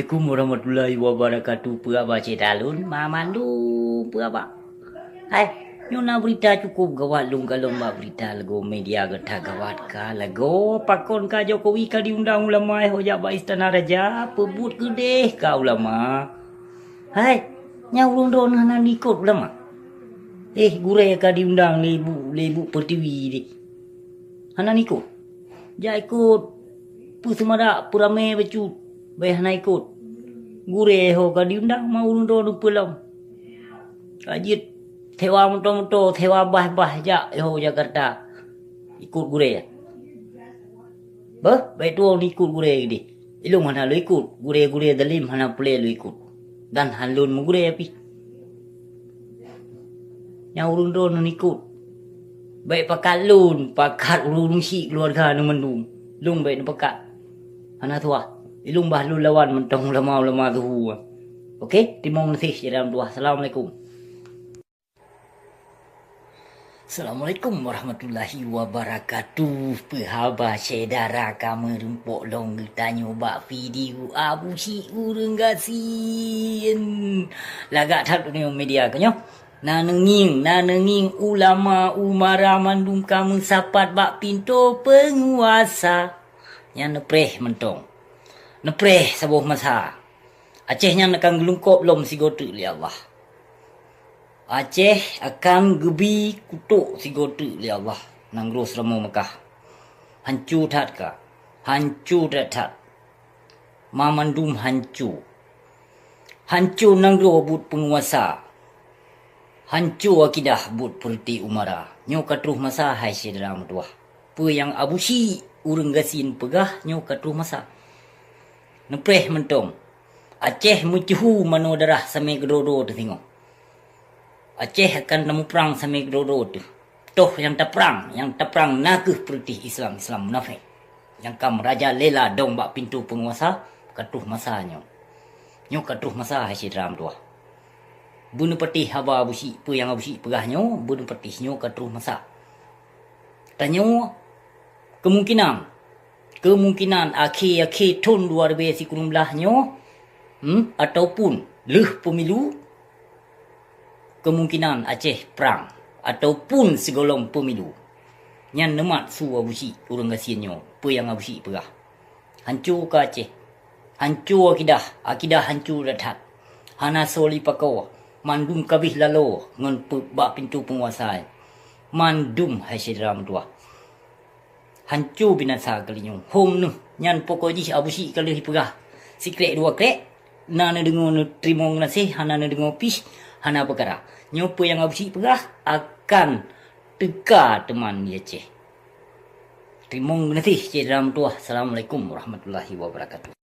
Assalamualaikum warahmatullahi wabarakatuh. Apa cik dalun? Mamandu apa? Hai, nyuna berita cukup gawat lung kalau mbak berita lagu media getah gawat ka lagu pakon ka Jokowi ka diundang ulama hojak ba istana raja pebut gede ka ulama. Hai, nyawrung don hana nikut ulama. Gure ka diundang lebu pertiwi di. Hana nikut. Ja ikut pusumada purame becut. Bayah na ikut. Gure ho ka diundang mau rundo nu pulam. Ajit thewa moto thewa bah ja ho Jakarta. Ikut gure ya. Baik tu ni ikut gure gede. Ilung mana lu ikut. Gure dalim mana pule lu ikut. Dan halun mu gure api. Yang rundo nu ikut. Baik pakat ulun si keluarga nu mendung. Lung baik nu pakat. Hana tua. Ilung bah lu lawan mentong ulama tu. Okey, terima kasih dalam doa. Assalamualaikum. Assalamualaikum warahmatullahi wabarakatuh. Pehaba saudara kamu rumpuk long tanya bak video abu si urang gasin. Lagak tak dunia media kanyo. Nanenging ulama umara mandum kamu sapat bak pintu penguasa. Yang nepreh mentong. Nepreh sabuh masa. Acehnya nakang gelungkop lom si gotu li Allah. Aceh akan gebi kutuk si gotu li Allah. Nangrus ramo Mekah. Hancur tak ka? Hancur tak. Mamandum hancur. Hancur nanggro but penguasa. Hancur akidah but perti umara. Nyo katruh masa hai si dalam tuah. Pe yang abusi urang gasin pegah nyo katruh masa. Nepreh mentong. Aceh mucuhu mano darah sampai gedodo tu tengok. Aceh akan nemu perang sampai gedodo tu. Toh yang tak perang nakuh perti Islam munafik. Yang kam raja lela dong bak pintu penguasa katruh masanya. Nyo katruh masa hasil dalam tu. Bunuh peti haba abusi pe yang abusi pegahnya bunuh peti nyo katruh masa. Tanyo kemungkinan akhir tahun 2019 nyo ataupun leh pemilu kemungkinan Aceh perang ataupun segolong pemilu nyan nemat su abusi urang gasinyo pe yang abusi pegah hancur ke Aceh hancur akidah hancur dathat hana soli pakau mandum kabih lalo ngan bak pintu penguasa mandum hasidram tua hancur binasa kalinyo hom nu nyan pokoji abusi kalau hipegah sikret dua krek nana dengo nu trimo nasi hana na dengo pis hana perkara nyopo yang abusi pegah akan teka teman dia ceh trimo nasi dalam tuah. Assalamualaikum warahmatullahi wabarakatuh.